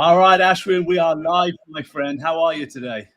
All right, Ashwin, we are live, my friend. How are you today?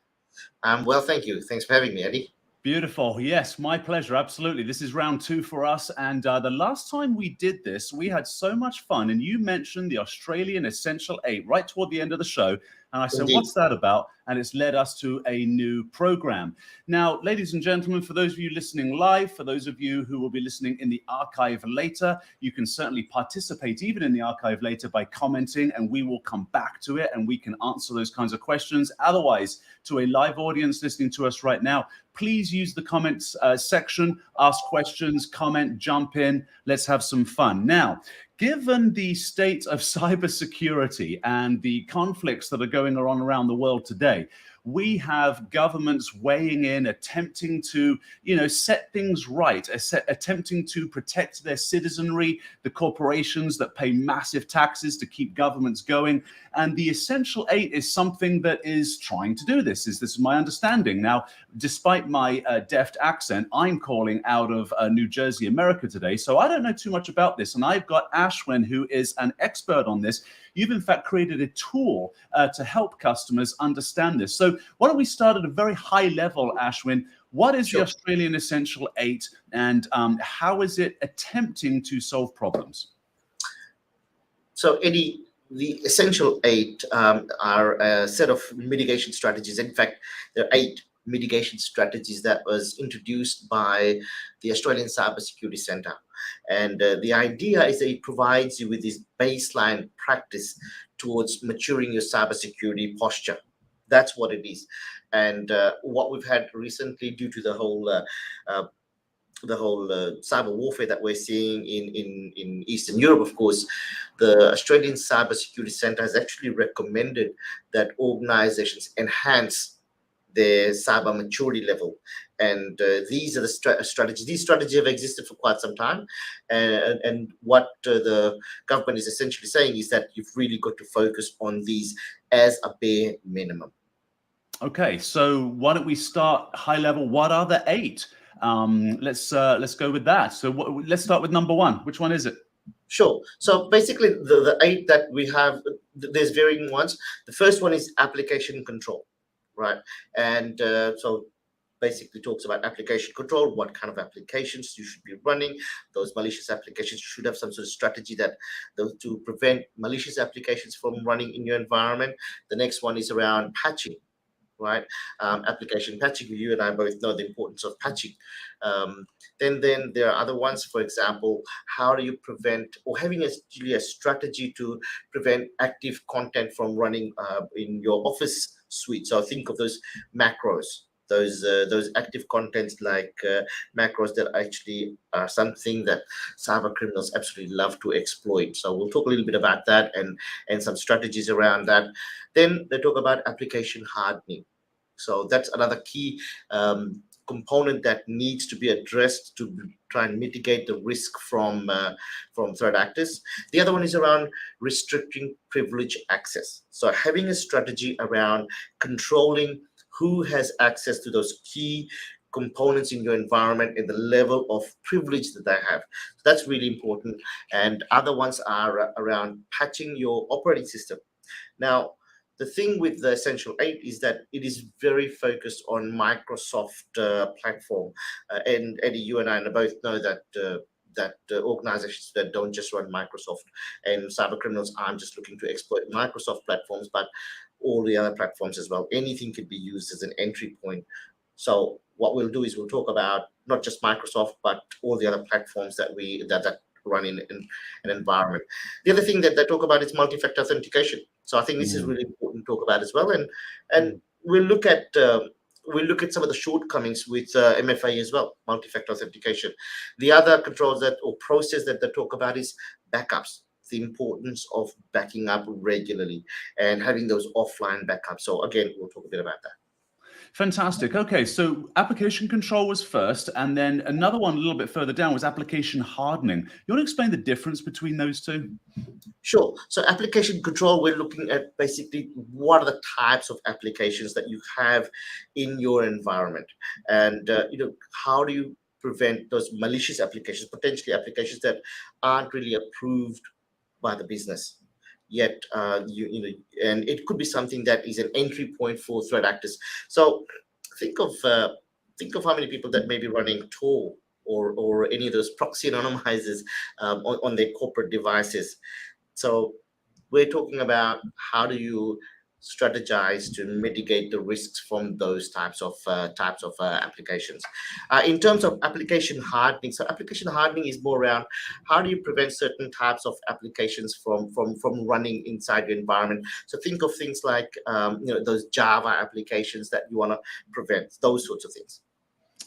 Well, thank you. Thanks for having me, Eddie. Beautiful. Yes, my pleasure. Absolutely. This is round 2 for us. And the last time we did this, we had so much fun. And you mentioned the Australian Essential 8 right toward the end of the show. And I said, Indeed. what's that about? And it's led us to a new program. Now, ladies and gentlemen, for those of you listening live, for those of you who will be listening in the archive later, you can certainly participate even in the archive later by commenting, and we will come back to it and we can answer those kinds of questions. Otherwise, to a live audience listening to us right now, please use the comments section, ask questions, comment, jump in. Let's have some fun. Now, given the state of cybersecurity and the conflicts that are going on around the world today, we have governments weighing in, attempting to, set things right, attempting to protect their citizenry, the corporations that pay massive taxes to keep governments going. And the Essential 8 is something that is trying to do this. This is my understanding. Now, despite my deft accent, I'm calling out of New Jersey, America today. So I don't know too much about this. And I've got Ashwin, who is an expert on this. You've in fact created a tool to help customers understand this. So why don't we start at a very high level, Ashwin? What is the Australian Essential 8 and how is it attempting to solve problems? So, Eddie, the Essential 8 are a set of mitigation strategies. In fact, there are 8 mitigation strategies that was introduced by the Australian Cybersecurity Centre. And the idea is that it provides you with this baseline practice towards maturing your cybersecurity posture. That's what it is. And what we've had recently, due to the whole cyber warfare that we're seeing in Eastern Europe, of course, the Australian Cybersecurity Centre has actually recommended that organizations enhance their cyber maturity level. And these are the strategies. These strategies have existed for quite some time. And what the government is essentially saying is that you've really got to focus on these as a bare minimum. Okay, so why don't we start high level? What are the 8? Let's go with that. So let's start with number 1. Which one is it? Sure. So basically, the 8 that we have, there's varying ones. The first one is application control, right? And so basically talks about application control, what kind of applications you should be running. Those malicious applications, you should have some sort of strategy to prevent malicious applications from running in your environment. The next one is around patching. Right, application patching. You and I both know the importance of patching. Then there are other ones. For example, how do you prevent, or having a strategy to prevent active content from running in your office suite? So think of those macros, those active contents like macros that actually are something that cyber criminals absolutely love to exploit. So we'll talk a little bit about that and some strategies around that. Then they talk about application hardening. So that's another key component that needs to be addressed to try and mitigate the risk from threat actors. The other one is around restricting privilege access. So having a strategy around controlling who has access to those key components in your environment and the level of privilege that they have. So that's really important. And other ones are around patching your operating system. Now, the thing with the Essential 8 is that it is very focused on Microsoft platform. And Eddie, you and I both know that organizations that don't just run Microsoft, and cyber criminals aren't just looking to exploit Microsoft platforms, but all the other platforms as well. Anything could be used as an entry point. So what we'll do is we'll talk about not just Microsoft, but all the other platforms that run in an environment. The other thing that they talk about is multi-factor authentication. So I think this is really important to talk about as well. And we'll look at some of the shortcomings with MFA as well, multi-factor authentication. The other controls or process that they talk about is backups, the importance of backing up regularly and having those offline backups. So again, we'll talk a bit about that. Fantastic. Okay, so application control was first, and then another one a little bit further down was application hardening. You want to explain the difference between those two? Sure. So application control, we're looking at basically what are the types of applications that you have in your environment, and how do you prevent those malicious applications, potentially applications that aren't really approved by the business. yet and it could be something that is an entry point for threat actors. So think of how many people that may be running Tor or any of those proxy anonymizers on their corporate devices. So we're talking about how do you strategize to mitigate the risks from those types of applications. In terms of application hardening, so application hardening is more around how do you prevent certain types of applications from running inside your environment. So think of things like those Java applications that you want to prevent, those sorts of things.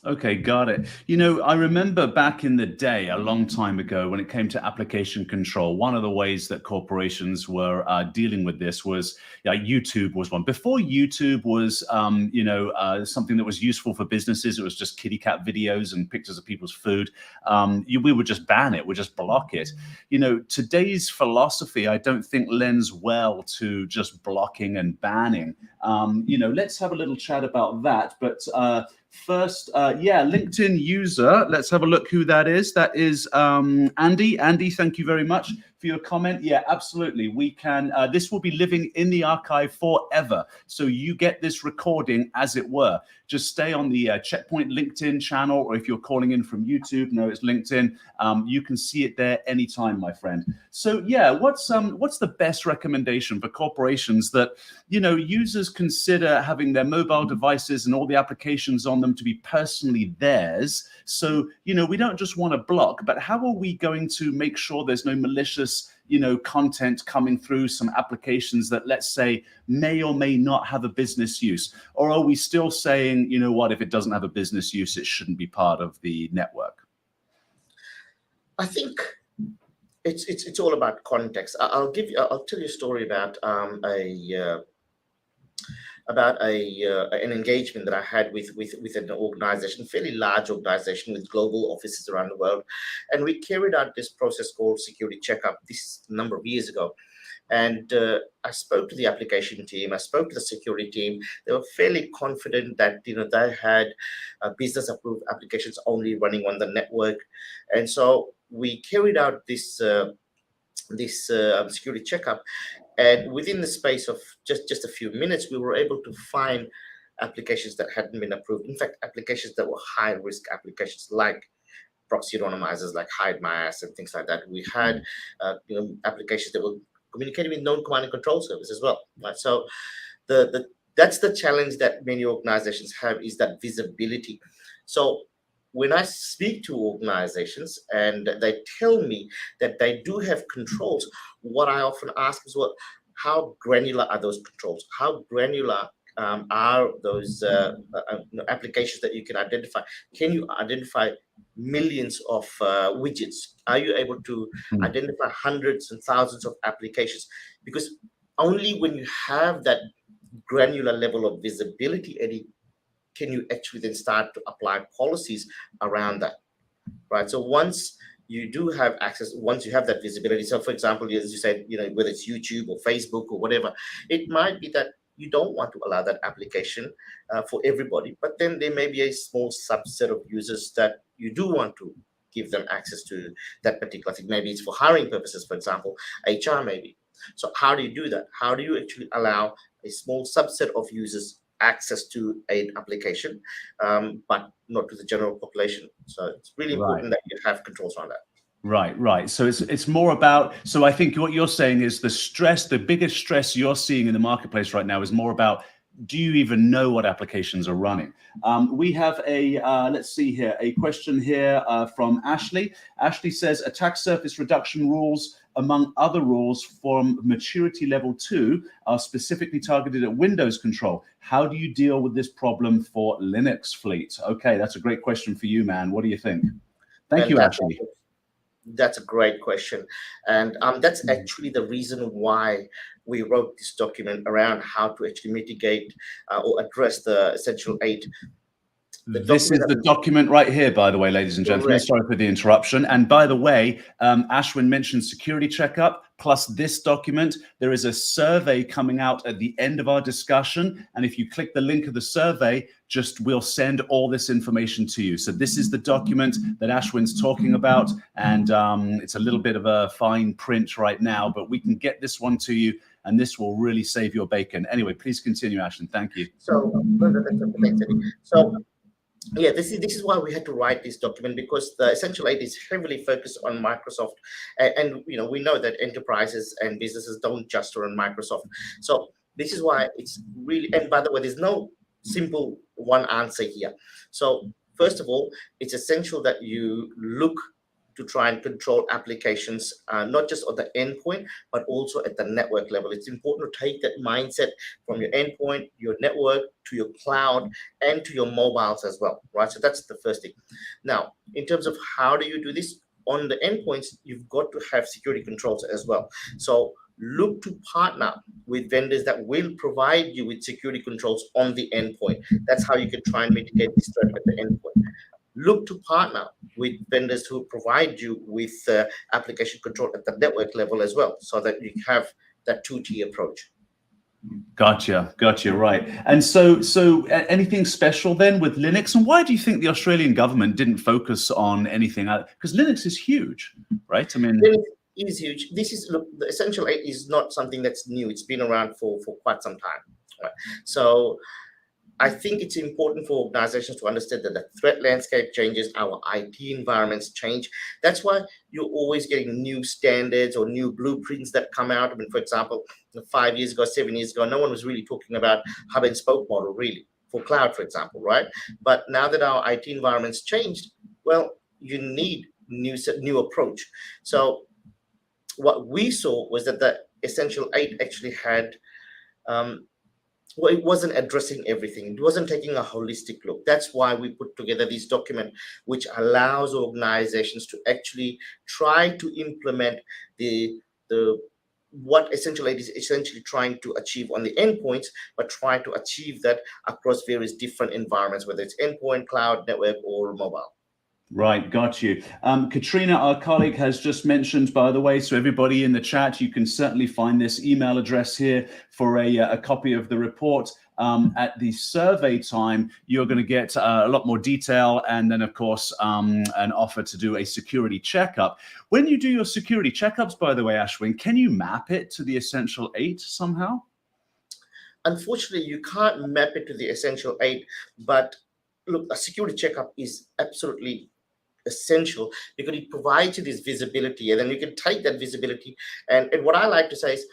Okay, got it. I remember back in the day, a long time ago, when it came to application control, one of the ways that corporations were dealing with this was, YouTube was one. Before YouTube was, something that was useful for businesses, it was just kitty cat videos and pictures of people's food. We would just ban it, we'd just block it. Today's philosophy, I don't think lends well to just blocking and banning. Let's have a little chat about that. But first, LinkedIn user. Let's have a look who that is. That is Andy. Andy, thank you very much for your comment. Yeah, absolutely. We can. This will be living in the archive forever. So you get this recording, as it were. Just stay on the Checkpoint LinkedIn channel, or if you're calling in from YouTube, no, it's LinkedIn. You can see it there anytime, my friend. So yeah, what's the best recommendation for corporations that users consider having their mobile devices and all the applications on them to be personally theirs? So we don't just want to block, but how are we going to make sure there's no malicious content coming through some applications that, let's say, may or may not have a business use? Or are we still saying, if it doesn't have a business use, it shouldn't be part of the network? I think it's all about context. I'll tell you a story about an engagement that I had with an organization, fairly large organization with global offices around the world. And we carried out this process called security checkup this number of years ago. And I spoke to the application team, I spoke to the security team. They were fairly confident that they had business approved applications only running on the network. And so we carried out this security checkup, and within the space of just a few minutes, we were able to find applications that hadn't been approved. In fact, applications that were high risk applications, like proxy anonymizers, like Hide My Ass and things like that. We had applications that were communicating with known command and control service as well. Right? So that's the challenge that many organizations have, is that visibility. So when I speak to organizations and they tell me that they do have controls, what I often ask is, well, how granular are those controls? How granular are those applications that you can identify? Can you identify millions of widgets? Are you able to identify hundreds and thousands of applications? Because only when you have that granular level of visibility, Eddie, can you actually then start to apply policies around that, right? So once you do have access, once you have that visibility, so for example, as you said, whether it's YouTube or Facebook or whatever, it might be that you don't want to allow that application for everybody, but then there may be a small subset of users that you do want to give them access to that particular thing. Maybe it's for hiring purposes, for example, HR maybe. So how do you do that? How do you actually allow a small subset of users access to an application, but not to the general population? So it's really important that you have controls around that. Right. So it's more about, so I think what you're saying is the biggest stress you're seeing in the marketplace right now is more about, do you even know what applications are running? We have let's see here, a question here from Ashley. Ashley says, attack surface reduction rules, among other rules from maturity level 2, are specifically targeted at Windows control. How do you deal with this problem for Linux fleet? Okay, that's a great question for you, man. What do you think? Thank you, Ashley. That's a great question. And that's actually the reason why we wrote this document around how to actually mitigate or address the Essential 8. This is the document right here, by the way, ladies and gentlemen. Sorry for the interruption. And by the way, Ashwin mentioned security checkup. plus this document. There is a survey coming out at the end of our discussion. And if you click the link of the survey, we'll send all this information to you. So this is the document that Ashwin's talking about. And it's a little bit of a fine print right now, but we can get this one to you, and this will really save your bacon. Anyway, please continue, Ashwin. Thank you. So yeah, this is why we had to write this document, because the Essential 8 is heavily focused on Microsoft, and we know that enterprises and businesses don't just run Microsoft. So this is why it's really, and by the way, there's no simple one answer here. So first of all, it's essential that you look to try and control applications, not just on the endpoint, but also at the network level. It's important to take that mindset from your endpoint, your network, to your cloud, and to your mobiles as well, right? So that's the first thing. Now, in terms of how do you do this, on the endpoints, you've got to have security controls as well. So look to partner with vendors that will provide you with security controls on the endpoint. That's how you can try and mitigate this threat at the endpoint. Look to partner with vendors who provide you with application control at the network level as well, so that you have that two-tier approach. Gotcha, right. And so anything special then with Linux? And why do you think the Australian government didn't focus on anything? Because Linux is huge, right? I mean, Linux is huge. Look, the Essential 8 is not something that's new. It's been around for quite some time. Right? So I think it's important for organizations to understand that the threat landscape changes, our IT environments change. That's why you're always getting new standards or new blueprints that come out. I mean, for example, 5 years ago, 7 years ago, no one was really talking about hub and spoke model, really, for cloud, for example, right? But now that our IT environments changed, well, you need new approach. So what we saw was that the Essential 8 actually had well, it wasn't addressing everything. It wasn't taking a holistic look. That's why we put together this document, which allows organizations to actually try to implement what Essential 8 is essentially trying to achieve on the endpoints, but try to achieve that across various different environments, whether it's endpoint, cloud, network, or mobile. Right, got you. Katrina, our colleague, has just mentioned, by the way, so everybody in the chat, you can certainly find this email address here for a copy of the report. At the survey time, you're going to get a lot more detail, and then, of course, an offer to do a security checkup. When you do your security checkups, by the way, Ashwin, can you map it to the Essential 8 somehow? Unfortunately, you can't map it to the Essential 8, but look, a security checkup is absolutely essential because it provides you this visibility, and then you can take that visibility, and what I like to say is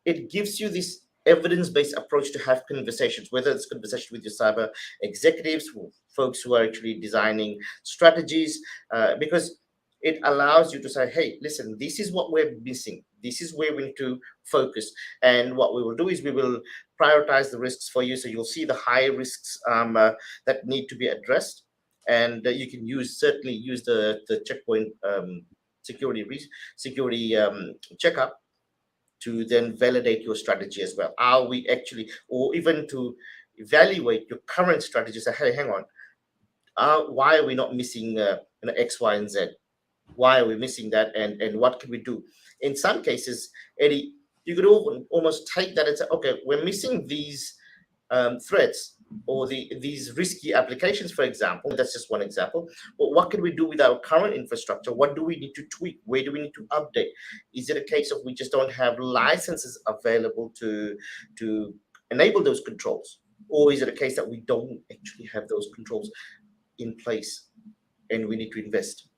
it gives you this evidence-based approach to have conversations, whether it's conversation with your cyber executives, folks who are actually designing strategies, because it allows you to say, hey, listen, this is what we're missing. This is where we need to focus. And what we will do is we will prioritize the risks for you. So you'll see the high risks that need to be addressed. And you can certainly use the checkpoint security checkup to then validate your strategy as well. Are we actually, or even to evaluate your current strategy, say, hey, hang on, why are we not missing X, Y, and Z? Why are we missing that? And what can we do? In some cases, Eddie, you could almost take that and say, okay, we're missing these threats or these risky applications, for example. That's just one example. But what can we do with our current infrastructure? What do we need to tweak? Where do we need to update? Is it a case of we just don't have licenses available to enable those controls? Or is it a case that we don't actually have those controls in place and we need to invest?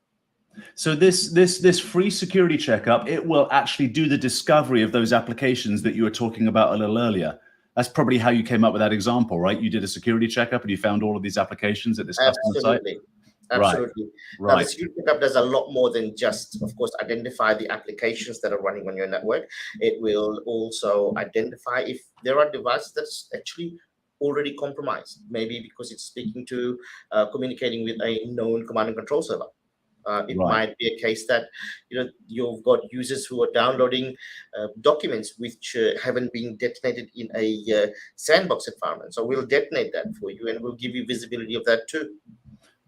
So this free security checkup, it will actually do the discovery of those applications that you were talking about a little earlier. That's probably how you came up with that example, right? You did a security checkup and you found all of these applications at this customer site? Absolutely. Right. Now, the security checkup does a lot more than just, of course, identify the applications that are running on your network. It will also identify if there are devices that's actually already compromised, maybe because it's speaking to, communicating with a known command and control server. It might be a case that you've got users who are downloading documents which haven't been detonated in a sandbox environment. So we'll detonate that for you, and we'll give you visibility of that too.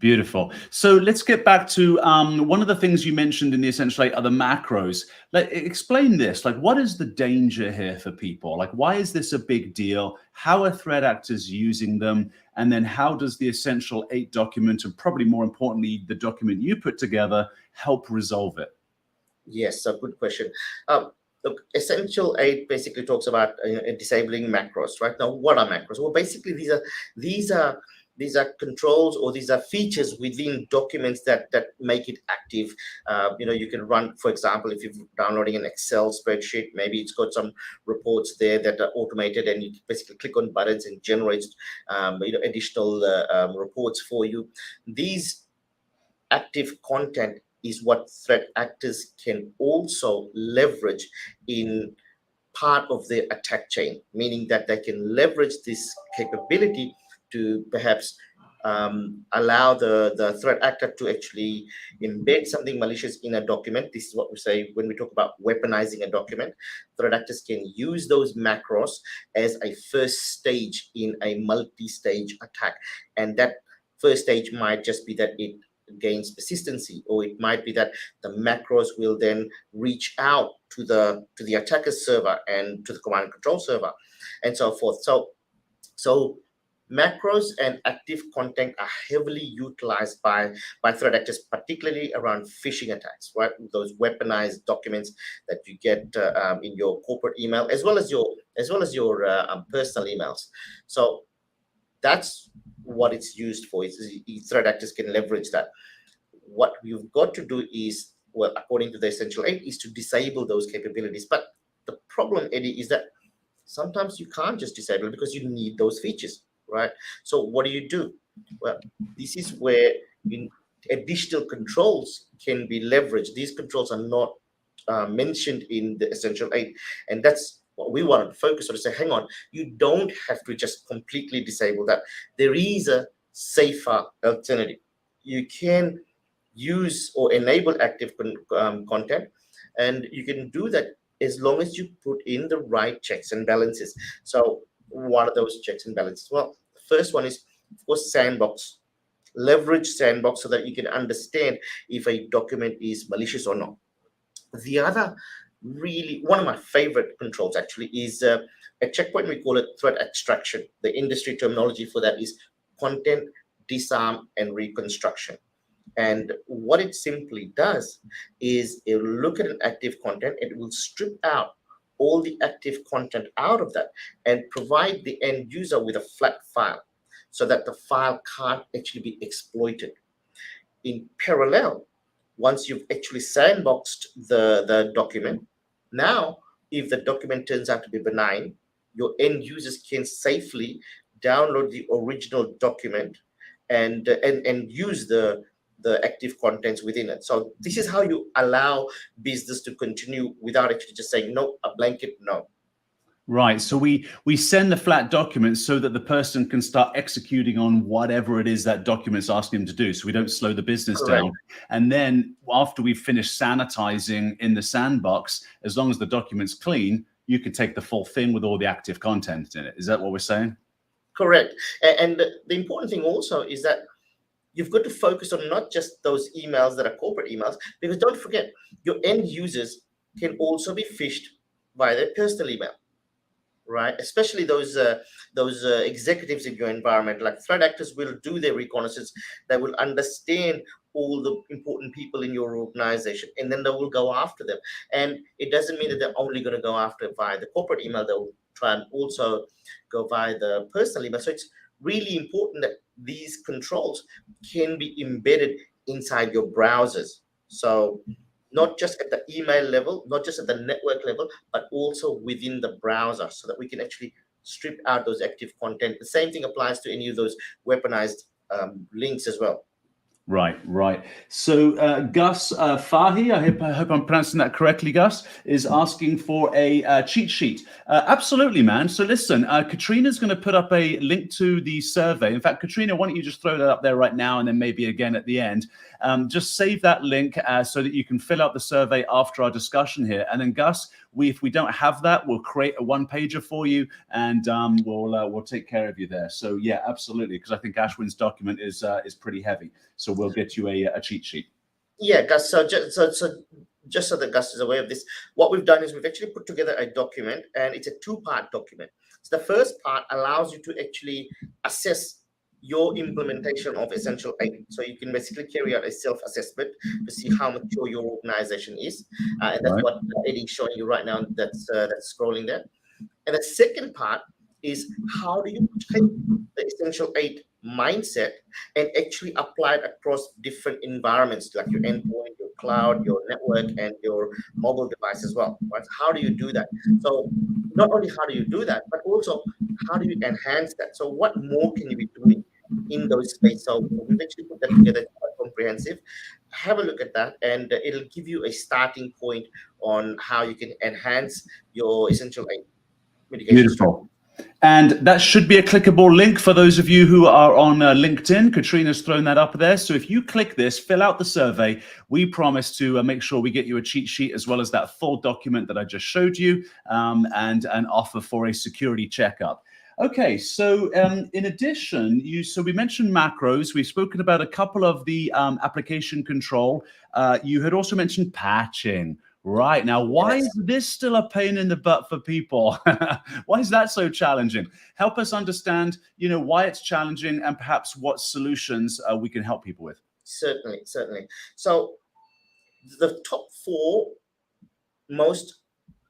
Beautiful. So let's get back to one of the things you mentioned in the Essential 8 are the macros. Explain this. Like, what is the danger here for people? Like, why is this a big deal? How are threat actors using them? And then how does the Essential 8 document, and probably more importantly, the document you put together, help resolve it? Yes, a good question. Look, Essential 8 basically talks about disabling macros. Right now, what are macros? Well, basically these are controls, or these are features within documents that make it active. You can run, for example, if you're downloading an Excel spreadsheet, maybe it's got some reports there that are automated, and you basically click on buttons and generates additional reports for you. These active content is what threat actors can also leverage in part of their attack chain, meaning that they can leverage this capability to perhaps allow the threat actor to actually embed something malicious in a document. This is what we say when we talk about weaponizing a document. Threat actors can use those macros as a first stage in a multi-stage attack. And that first stage might just be that it gains persistency, or it might be that the macros will then reach out to the attacker's server and to the command and control server and so forth. So macros and active content are heavily utilized by threat actors, particularly around phishing attacks, right? Those weaponized documents that you get in your corporate email, as well as your personal emails. So that's what it's used for. Threat actors can leverage that. What you've got to do is, well, according to the Essential 8, is to disable those capabilities. But the problem, Eddie, is that sometimes you can't just disable it because you need those features, right? So what do? Well, this is where additional controls can be leveraged. These controls are not mentioned in the Essential 8, and that's what we wanted to focus on, to say, hang on, you don't have to just completely disable that. There is a safer alternative. You can use or enable active content, and you can do that as long as you put in the right checks and balances. So what are those checks and balances? Well, the first one is, of course, sandbox. Leverage sandbox so that you can understand if a document is malicious or not. The other, really one of my favorite controls actually, is a checkpoint. We call it threat extraction. The industry terminology for that is content disarm and reconstruction. And what it simply does is it will look at an active content, it will strip out all the active content out of that and provide the end user with a flat file so that the file can't actually be exploited. In parallel, once you've actually sandboxed the document, now if the document turns out to be benign, your end users can safely download the original document and use the active contents within it. So this is how you allow business to continue without actually just saying no, a blanket no. Right. So we send the flat document so that the person can start executing on whatever it is that document's asking them to do. So we don't slow the business Correct. down. And then after we've finished sanitizing in the sandbox, as long as the document's clean, you can take the full thing with all the active content in it. Is that what we're saying? Correct. And the important thing also is that you've got to focus on not just those emails that are corporate emails, because don't forget, your end users can also be phished via their personal email, right? Especially those executives in your environment. Like, threat actors will do their reconnaissance. They will understand all the important people in your organization, and then they will go after them. And it doesn't mean that they're only going to go after via the corporate email. They'll try and also go via the personal email. So it's really important that these controls can be embedded inside your browsers. So not just at the email level, not just at the network level, but also within the browser, so that we can actually strip out those active content. The same thing applies to any of those weaponized links as well. Right. So Gus Fahi, I hope I'm pronouncing that correctly, Gus, is asking for a cheat sheet. Absolutely, man. So listen, Katrina's going to put up a link to the survey. In fact, Katrina, why don't you just throw that up there right now, and then maybe again at the end. Just save that link so that you can fill out the survey after our discussion here. And then Gus, If we don't have that, we'll create a one-pager for you, and we'll take care of you there. So yeah, absolutely, because I think Ashwin's document is pretty heavy. So we'll get you a cheat sheet. Yeah, Gus. So just so that Gus is aware of this, what we've done is we've actually put together a document, and it's a two-part document. So the first part allows you to actually assess your implementation of Essential 8. So you can basically carry out a self-assessment to see how mature your organization is. And that's what Eddie's showing you right now. That's scrolling there. And the second part is, how do you take the Essential 8 mindset and actually apply it across different environments, like your endpoint, your cloud, your network, and your mobile device as well, right? How do you do that? So not only how do you do that, but also how do you enhance that? So what more can you be doing in those spaces? So we've actually put that together, quite comprehensive. Have a look at that, and it'll give you a starting point on how you can enhance your Essential 8 mitigation Beautiful. strategy. And that should be a clickable link for those of you who are on LinkedIn. Katrina's thrown that up there. So if you click this, fill out the survey, we promise to make sure we get you a cheat sheet as well as that full document that I just showed you, and an offer for a security checkup. Okay, so in addition, so we mentioned macros. We've spoken about a couple of the application control. You had also mentioned patching. Right. Now, why is this still a pain in the butt for people? Why is that so challenging? Help us understand, why it's challenging, and perhaps what solutions we can help people with. Certainly. So the top 4 most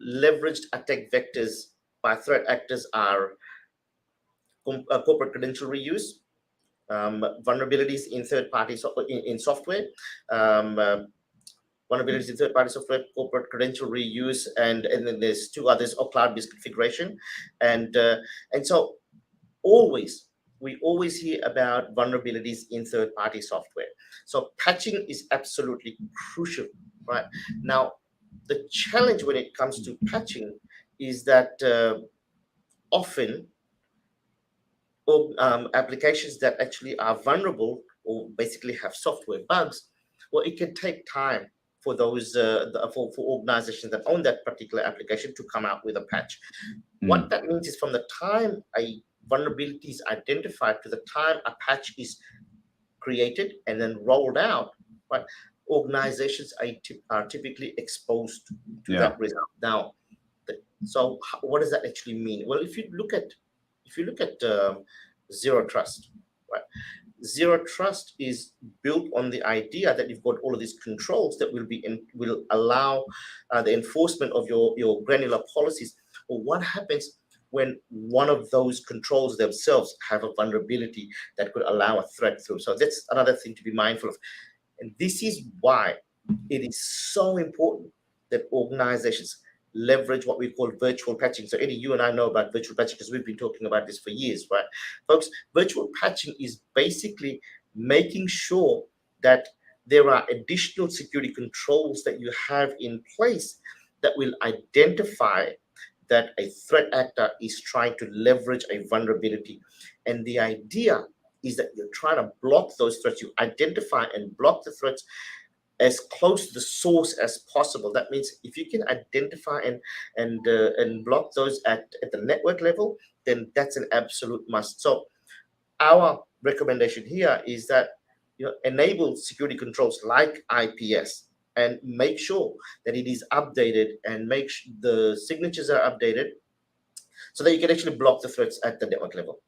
leveraged attack vectors by threat actors are corporate credential reuse, vulnerabilities in third-party in software, vulnerabilities in third-party software, corporate credential reuse, and then there's 2 others, or cloud-based configuration, and so we always hear about vulnerabilities in third-party software. So patching is absolutely crucial, right? Now, the challenge when it comes to patching is that often applications that actually are vulnerable or basically have software bugs, well, it can take time for those for organizations that own that particular application to come out with a patch. What that means is, from the time a vulnerability is identified to the time a patch is created and then rolled out, right, organizations are typically exposed to that result. Now, so what does that actually mean? Well, if you look at zero trust, right? Zero trust is built on the idea that you've got all of these controls that will allow the enforcement of your granular policies. Well, what happens when one of those controls themselves have a vulnerability that could allow a threat through? So that's another thing to be mindful of. And this is why it is so important that organizations leverage what we call virtual patching. So Eddie, you and I know about virtual patching because we've been talking about this for years, right? Folks, virtual patching is basically making sure that there are additional security controls that you have in place that will identify that a threat actor is trying to leverage a vulnerability. And the idea is that you're trying to block those threats. You identify and block the threats as close to the source as possible. That means if you can identify and block those at the network level, then that's an absolute must. So our recommendation here is that enable security controls like IPS and make sure that it is updated and make the signatures are updated so that you can actually block the threats at the network level.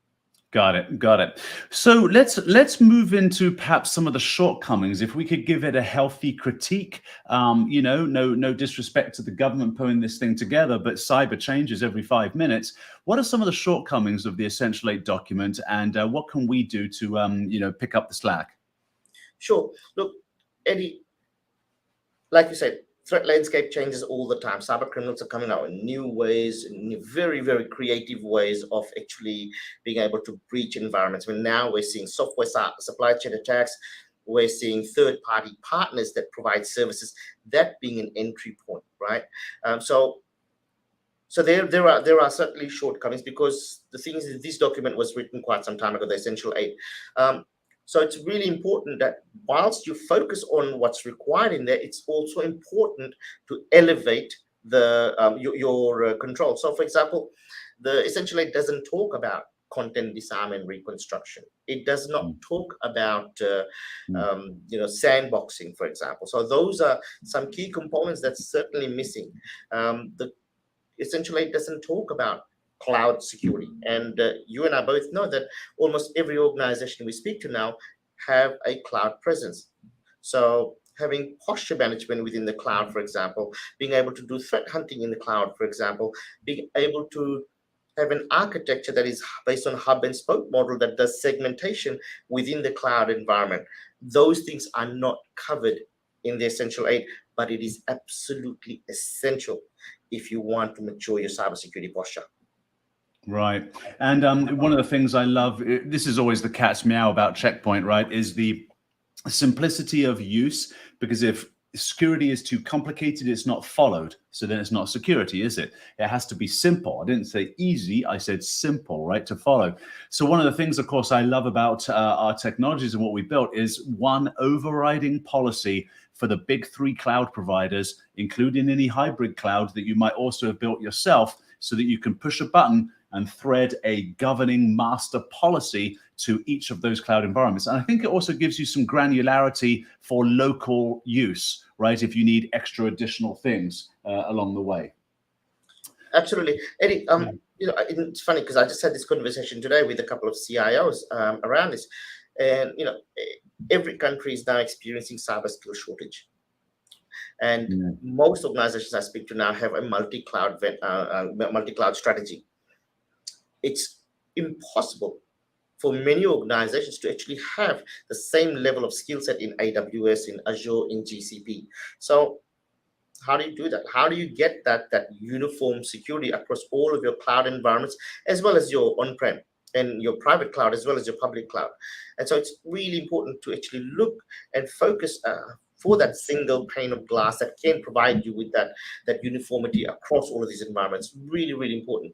Got it. So let's move into perhaps some of the shortcomings. If we could give it a healthy critique, no disrespect to the government putting this thing together, but cyber changes every 5 minutes. What are some of the shortcomings of the Essential 8 document, and what can we do to pick up the slack? Sure. Look, Eddie, like you said, threat landscape changes all the time. Cyber criminals are coming out in new ways, in very, very creative ways of actually being able to breach environments. Now we're seeing software supply chain attacks. We're seeing third-party partners that provide services, that being an entry point, right? So there are certainly shortcomings, because the thing is, this document was written quite some time ago, the Essential 8. So it's really important that whilst you focus on what's required in there, it's also important to elevate your control. So, for example, the Essential 8 doesn't talk about content disarm and reconstruction. It does not talk about sandboxing, for example. So those are some key components that's certainly missing. The Essential 8 doesn't talk about cloud security, and you and I both know that almost every organization we speak to now have a cloud presence. So having posture management within the cloud, for example, being able to do threat hunting in the cloud, for example, being able to have an architecture that is based on hub and spoke model that does segmentation within the cloud environment. Those things are not covered in the Essential 8, but it is absolutely essential if you want to mature your cybersecurity posture. Right. And one of the things I love, this is always the cat's meow about Checkpoint, right, is the simplicity of use, because if security is too complicated, it's not followed. So then it's not security, is it? It has to be simple. I didn't say easy, I said simple, right, to follow. So one of the things, of course, I love about our technologies and what we built is one overriding policy for the big three cloud providers, including any hybrid cloud that you might also have built yourself, so that you can push a button and thread a governing master policy to each of those cloud environments. And I think it also gives you some granularity for local use, right? If you need extra additional things along the way. Absolutely. Eddie, it's funny because I just had this conversation today with a couple of CIOs around this. And, every country is now experiencing cyber skill shortage. And most organizations I speak to now have a multi-cloud strategy. It's impossible for many organizations to actually have the same level of skill set in AWS, in Azure, in GCP. So how do you do that? How do you get that uniform security across all of your cloud environments, as well as your on-prem and your private cloud, as well as your public cloud? And so it's really important to actually look and focus for that single pane of glass that can provide you with that uniformity across all of these environments. Really, really important.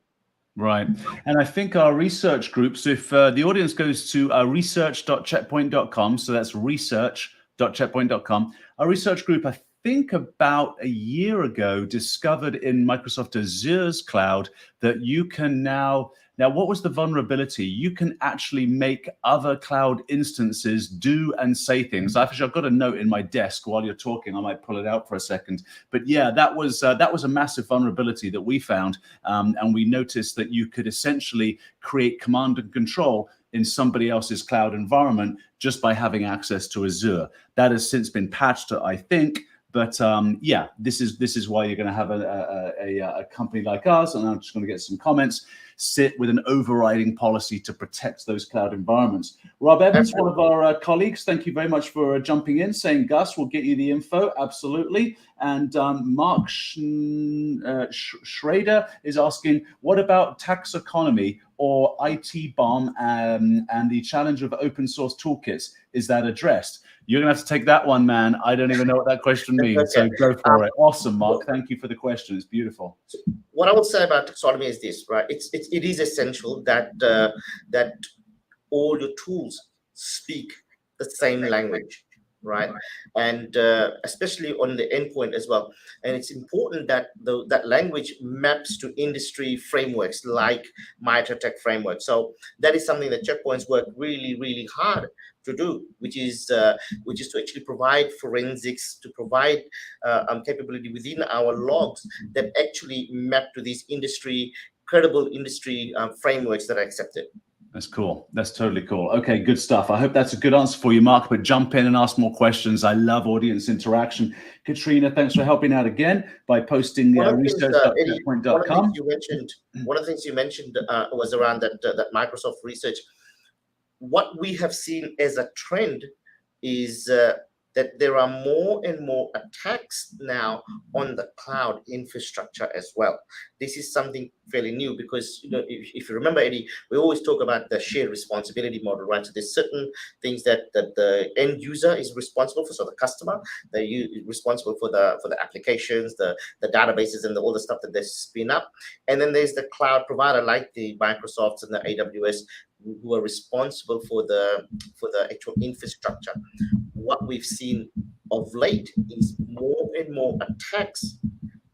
Right. And I think our research groups, if the audience goes to research.checkpoint.com, so that's research.checkpoint.com, our research group, I think about a year ago, discovered in Microsoft Azure's cloud that you can now, what was the vulnerability? You can actually make other cloud instances do and say things. Actually, I've got a note in my desk while you're talking. I might pull it out for a second. But yeah, that was a massive vulnerability that we found. And we noticed that you could essentially create command and control in somebody else's cloud environment just by having access to Azure. That has since been patched, I think. But yeah, this is why you're going to have a company like us, and I'm just going to get some comments, sit with an overriding policy to protect those cloud environments. Rob Evans, one of our colleagues, thank you very much for jumping in, saying, Gus, we'll get you the info. Absolutely. And Mark Schrader is asking, what about tax economy or IT bomb and the challenge of open source toolkits? Is that addressed? You're going to have to take that one, man. I don't even know what that question means. So go for it. Awesome, Mark. Thank you for the question. It's beautiful. What I will say about taxonomy is this, right? It is essential that that all your tools speak the same language, right? And especially on the endpoint as well. And it's important that that language maps to industry frameworks like MITRE Tech framework. So that is something that Checkpoints work really, really hard to do, which is to actually provide forensics, to provide capability within our logs that actually map to these credible industry frameworks that are accepted. That's cool. That's totally cool. Okay, good stuff. I hope that's a good answer for you, Mark, but jump in and ask more questions. I love audience interaction. Katrina, thanks for helping out again by posting research.checkpoint.com. One of the things you mentioned was around that Microsoft research. What we have seen as a trend is that there are more and more attacks now on the cloud infrastructure as well. This is something fairly new because, if you remember, Eddie, we always talk about the shared responsibility model, right? So there's certain things that the end user is responsible for, so the customer, they're responsible for the applications, the databases, and all the stuff that they spin up. And then there's the cloud provider like the Microsofts and the AWS, who are responsible for the actual infrastructure. What we've seen of late is more and more attacks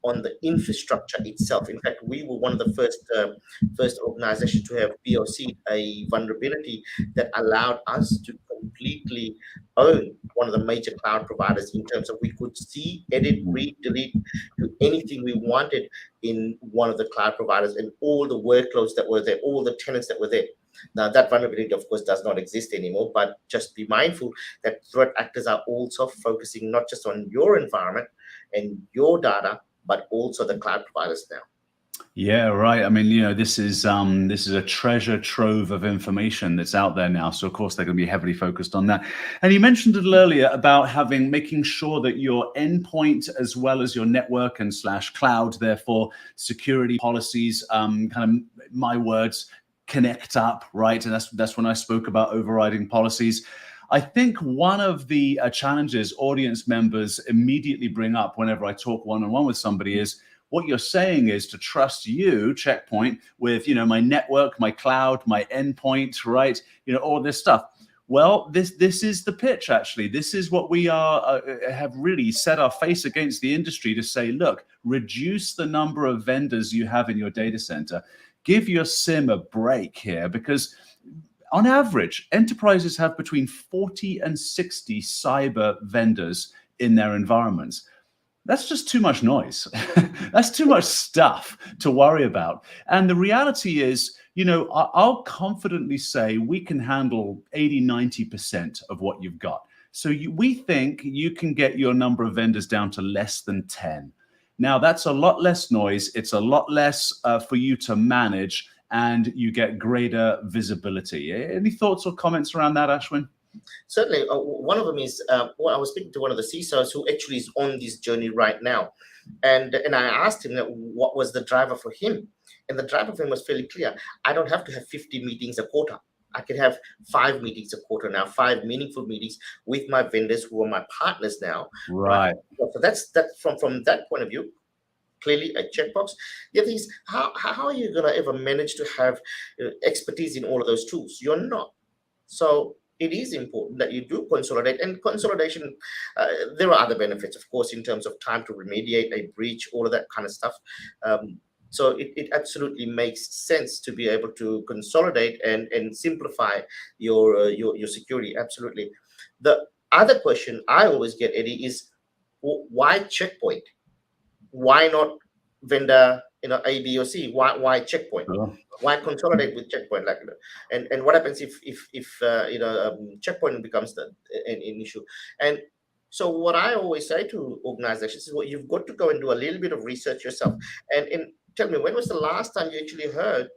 on the infrastructure itself. In fact, we were one of the first organizations to have POC a vulnerability that allowed us to completely own one of the major cloud providers in terms of we could see, edit, read, delete, do anything we wanted in one of the cloud providers and all the workloads that were there, all the tenants that were there. Now, that vulnerability, of course, does not exist anymore, but just be mindful that threat actors are also focusing not just on your environment and your data, but also the cloud providers now. Yeah, right. I mean, this is a treasure trove of information that's out there now. So of course they're going to be heavily focused on that. And you mentioned it earlier about making sure that your endpoint as well as your network and / cloud, therefore security policies, kind of my words, connect up, right? And that's when I spoke about overriding policies. I think one of the challenges audience members immediately bring up whenever I talk one-on-one with somebody is, what you're saying is to trust you, Checkpoint, with my network, my cloud, my endpoint, right? All this stuff. Well, this is the pitch. Actually, this is what we have really set our face against the industry to say, look, reduce the number of vendors you have in your data center. Give your SIM a break here, because on average, enterprises have between 40 and 60 cyber vendors in their environments. That's just too much noise. That's too much stuff to worry about. And the reality is, I'll confidently say we can handle 80, 90% of what you've got. So we think you can get your number of vendors down to less than 10. Now, that's a lot less noise. It's a lot less for you to manage, and you get greater visibility. Any thoughts or comments around that, Ashwin? Certainly. One of them is, I was speaking to one of the CISOs who actually is on this journey right now. And I asked him what was the driver for him. And the driver for him was fairly clear. I don't have to have 50 meetings a quarter. I can have 5 meetings a quarter now, 5 meaningful meetings with my vendors who are my partners now. Right. So that's from that point of view. Clearly a checkbox. The other thing is, how are you going to ever manage to have expertise in all of those tools? You're not. So it is important that you do consolidate. And consolidation, there are other benefits, of course, in terms of time to remediate a breach, all of that kind of stuff. So it absolutely makes sense to be able to consolidate and simplify your security. Absolutely. The other question I always get, Eddie, is why Checkpoint? Why not vendor, A, B, or C? Why Checkpoint? Oh. Why consolidate with Checkpoint? And what happens if Checkpoint becomes an issue? And so what I always say to organizations is, well, you've got to go and do a little bit of research yourself, and tell me, when was the last time you actually heard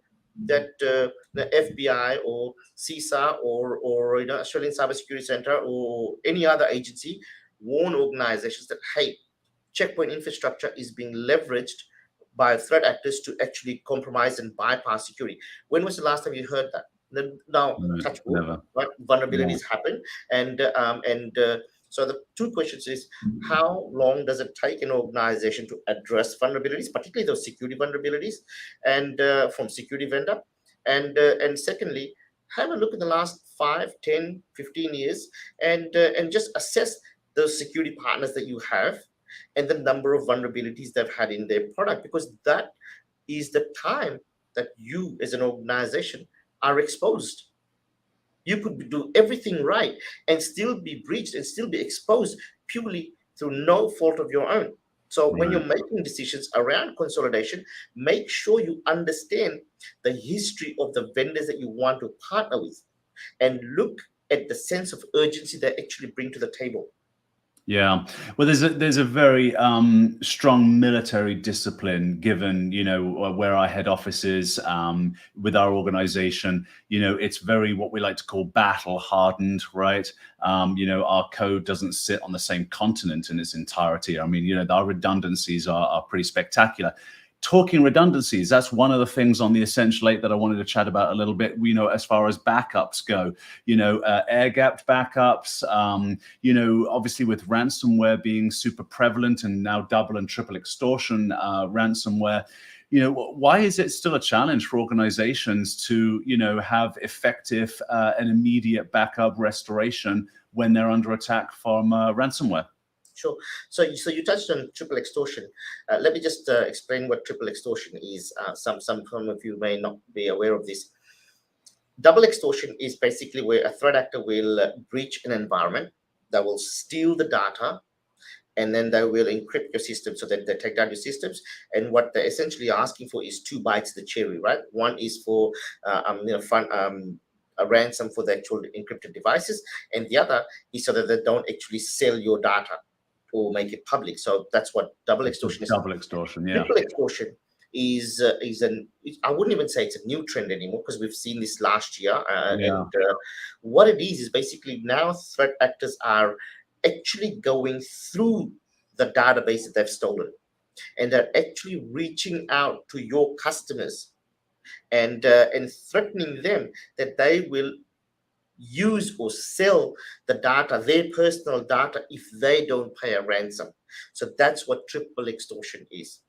that the FBI or CISA or Australian Cybersecurity Center or any other agency warn organizations that, hey, Checkpoint infrastructure is being leveraged by threat actors to actually compromise and bypass security? When was the last time you heard that? Now, touch wood, right? Vulnerabilities happen, and so the two questions is, how long does it take an organization to address vulnerabilities, particularly those security vulnerabilities, and from security vendor, and secondly, have a look at the last 5, 10, 15 years, and just assess those security partners that you have and the number of vulnerabilities they've had in their product, because that is the time that you as an organization are exposed. You could do everything right and still be breached and still be exposed purely through no fault of your own. So when you're making decisions around consolidation, make sure you understand the history of the vendors that you want to partner with, and look at the sense of urgency they actually bring to the table. Yeah, well, there's a very strong military discipline given, where our head office is with our organization. It's very what we like to call battle hardened, right? Our code doesn't sit on the same continent in its entirety. I mean, our redundancies are pretty spectacular. Talking redundancies, that's one of the things on the Essential 8 that I wanted to chat about a little bit, as far as backups go, air-gapped backups, obviously with ransomware being super prevalent and now double and triple extortion ransomware, why is it still a challenge for organizations to, have effective and immediate backup restoration when they're under attack from ransomware? Sure. So you touched on triple extortion. Let me just explain what triple extortion is. Some of you may not be aware of this. Double extortion is basically where a threat actor will breach an environment, that will steal the data, and then they will encrypt your system so that they take down your systems. And what they're essentially asking for is two bites of the cherry, right? One is for a ransom for the actual encrypted devices, and the other is so that they don't actually sell your data or make it public. So that's what double extortion is. Double extortion, yeah. Triple extortion is I wouldn't even say it's a new trend anymore, because we've seen this last year. And what it is basically now threat actors are actually going through the database that they've stolen, and they're actually reaching out to your customers and threatening them that they will use or sell the data, their personal data, if they don't pay a ransom. So that's what triple extortion is.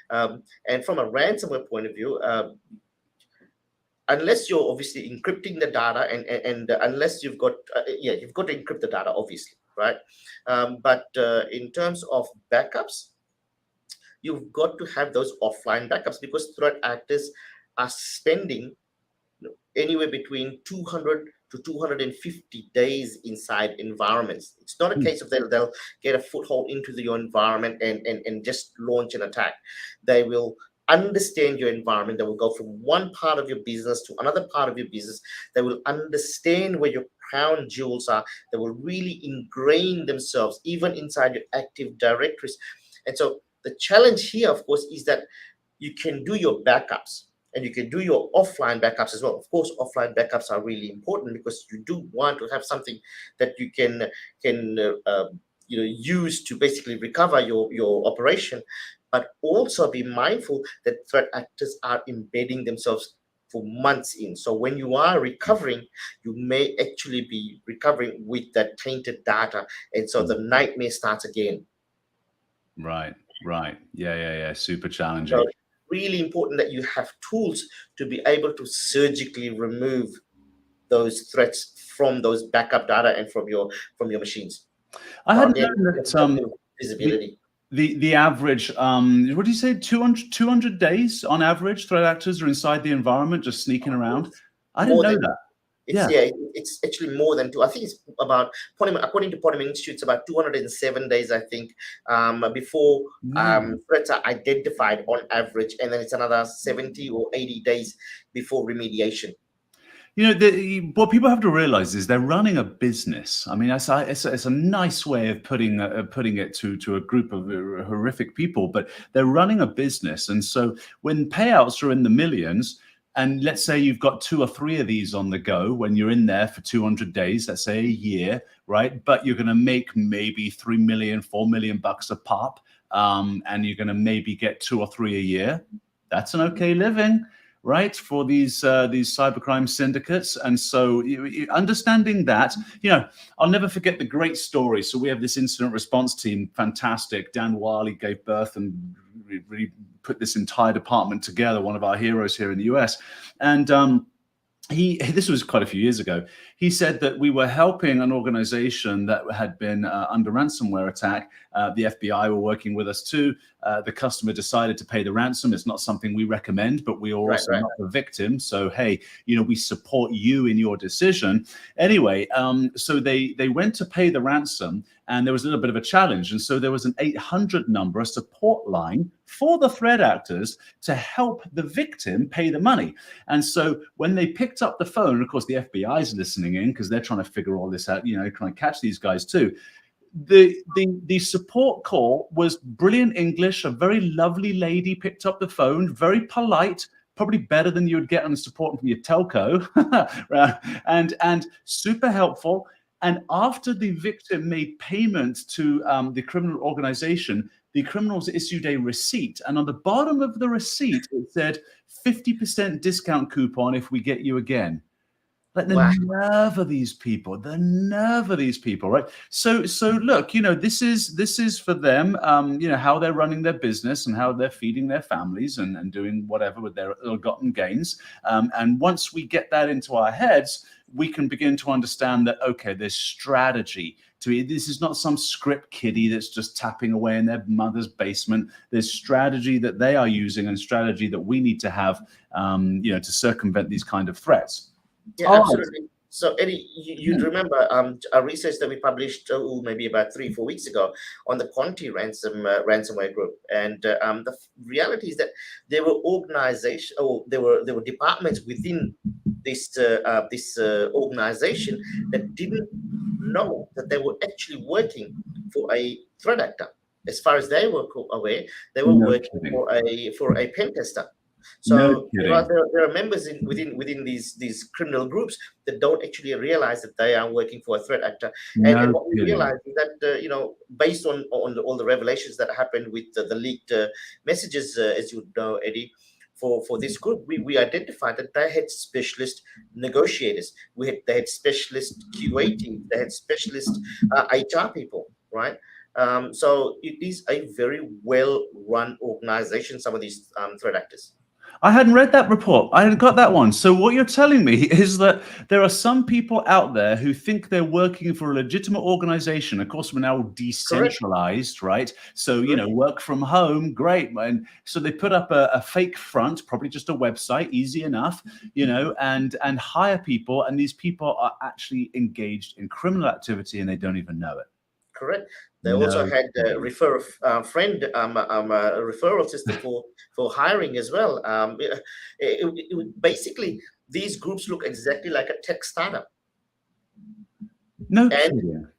And from a ransomware point of view, unless you're obviously encrypting the data, and unless you've got you've got to encrypt the data, obviously, right? But in terms of backups, you've got to have those offline backups, because threat actors are spending anywhere between 200 to 250 days inside environments. It's not a case of they'll get a foothold into your environment and just launch an attack. They will understand your environment. They will go from one part of your business to another part of your business. They will understand where your crown jewels are. They will really ingrain themselves even inside your Active Directories. And so the challenge here, of course, is that you can do your backups, and you can do your offline backups as well. Of course, offline backups are really important, because you do want to have something that you can use to basically recover your operation, but also be mindful that threat actors are embedding themselves for months in. So when you are recovering, you may actually be recovering with that tainted data, and so the nightmare starts again. Right. Yeah. Super challenging. So really important that you have tools to be able to surgically remove those threats from those backup data and from your machines. I hadn't known that visibility. The average, what do you say, 200 days on average, threat actors are inside the environment just sneaking around? I didn't know that. It's actually more than two. I think it's about, according to Polymer Institute, it's about 207 days, I think, before threats are identified on average, and then it's another 70 or 80 days before remediation. What people have to realize is they're running a business. I mean, it's a nice way of putting it to a group of horrific people, but they're running a business. And so when payouts are in the millions, and let's say you've got 2 or 3 of these on the go when you're in there for 200 days, let's say a year, right? But you're going to make maybe 3 million, 4 million bucks a pop, and you're going to maybe get 2 or 3 a year. That's an okay living, right, for these cybercrime syndicates. And so understanding that, I'll never forget the great story. So we have this incident response team, fantastic. Dan Wiley gave birth and really put this entire department together, one of our heroes here in the US. And this was quite a few years ago. He said that we were helping an organization that had been under ransomware attack. The FBI were working with us too. The customer decided to pay the ransom. It's not something we recommend, but we are also not the victim. So, hey, we support you in your decision. Anyway, so they went to pay the ransom, and there was a little bit of a challenge. And so there was an 800 number, a support line for the threat actors to help the victim pay the money. And so when they picked up the phone, and of course the FBI is listening in because they're trying to figure all this out, trying to catch these guys too. The support call was brilliant English. A very lovely lady picked up the phone, very polite, probably better than you would get on support from your telco, and super helpful. And after the victim made payment to the criminal organization, the criminals issued a receipt. And on the bottom of the receipt, it said 50% discount coupon if we get you again. Like the nerve of these people, right? So look, this is for them, how they're running their business and how they're feeding their families and doing whatever with their ill-gotten gains. And once we get that into our heads, we can begin to understand that, okay, there's strategy, This is not some script kiddie that's just tapping away in their mother's basement. There's strategy that they are using and strategy that we need to have, to circumvent these kind of threats. Yeah, absolutely. So, Eddie, you'd remember a research that we published maybe about 3-4 weeks ago on the Conti ransomware group, and the reality is that there were organizations, or there were departments within this organization that didn't know that they were actually working for a threat actor. As far as they were aware, they were working for a pen tester. So there are members within these criminal groups that don't actually realize that they are working for a threat actor. And what we realized is that based on all the revelations that happened with the leaked messages, as you know, Eddie, for this group, we identified that they had specialist negotiators. They had specialist QA teams. They had specialist HR people, right? So it is a very well-run organization, some of these threat actors. I hadn't read that report. I hadn't got that one. So what you're telling me is that there are some people out there who think they're working for a legitimate organization. Of course, we're now decentralized, right? So, work from home, great. And so they put up a fake front, probably just a website, easy enough, and hire people. And these people are actually engaged in criminal activity and they don't even know it. Correct. They also had a referral system for hiring as well. Basically, these groups look exactly like a tech startup. And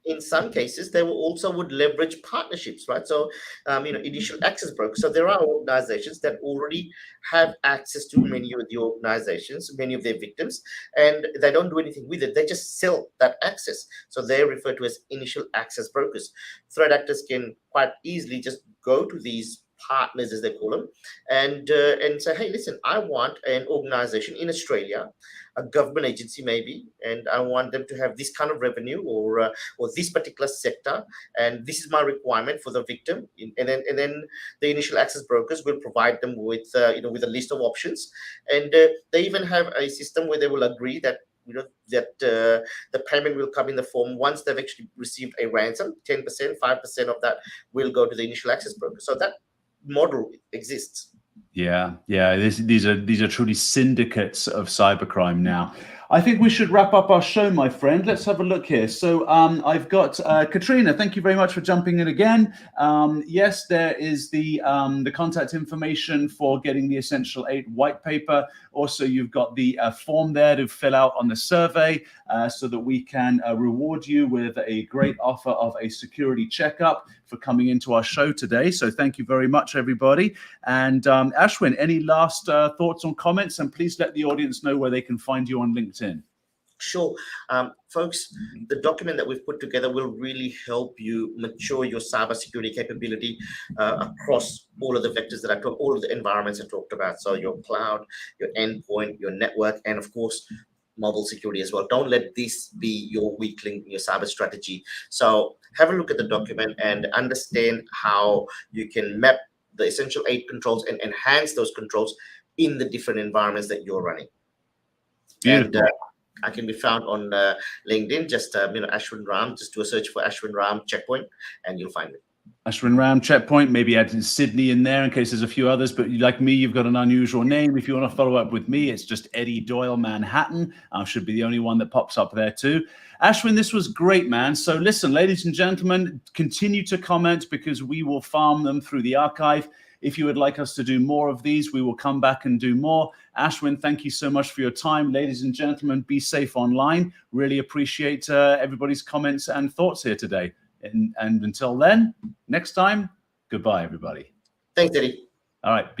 in some cases, they would leverage partnerships, right? So, initial access brokers. So there are organizations that already have access to many of the organizations, many of their victims, and they don't do anything with it. They just sell that access. So they're referred to as initial access brokers. Threat actors can quite easily just go to these partners, as they call them, and say, hey, listen, I want an organization in Australia, a government agency maybe, and I want them to have this kind of revenue or this particular sector, and this is my requirement for the victim. And then the initial access brokers will provide them with with a list of options, and they even have a system where they will agree that the payment will come in the form once they've actually received a ransom. 10%, 5% of that will go to the initial access broker. So that model exists. Yeah. These are truly syndicates of cybercrime now. I think we should wrap up our show, my friend. Let's have a look here. So I've got Katrina. Thank you very much for jumping in again. Yes, there is the contact information for getting the Essential 8 white paper. Also, you've got the form there to fill out on the survey so that we can reward you with a great offer of a security checkup for coming into our show today. So thank you very much, everybody. And Ashwin, any last thoughts or comments? And please let the audience know where they can find you on LinkedIn. Sure. Folks, the document that we've put together will really help you mature your cybersecurity capability across all of the vectors that I talked, all of the environments I talked about. So your cloud, your endpoint, your network, and of course, mobile security as well. Don't let this be your weak link in your cyber strategy. So have a look at the document and understand how you can map the Essential 8 controls and enhance those controls in the different environments that you're running. Beautiful. And I can be found on LinkedIn. Just Ashwin Ram. Just do a search for Ashwin Ram Checkpoint, and you'll find it. Ashwin Ram Checkpoint. Maybe add Sydney in there in case there's a few others. But like me, you've got an unusual name. If you want to follow up with me, it's just Eddie Doyle Manhattan. I should be the only one that pops up there too. Ashwin, this was great, man. So listen, ladies and gentlemen, continue to comment because we will farm them through the archive. If you would like us to do more of these, we will come back and do more. Ashwin, thank you so much for your time. Ladies and gentlemen, be safe online. Really appreciate everybody's comments and thoughts here today. And until then, next time, goodbye, everybody. Thanks, Eddie. All right. Beautiful.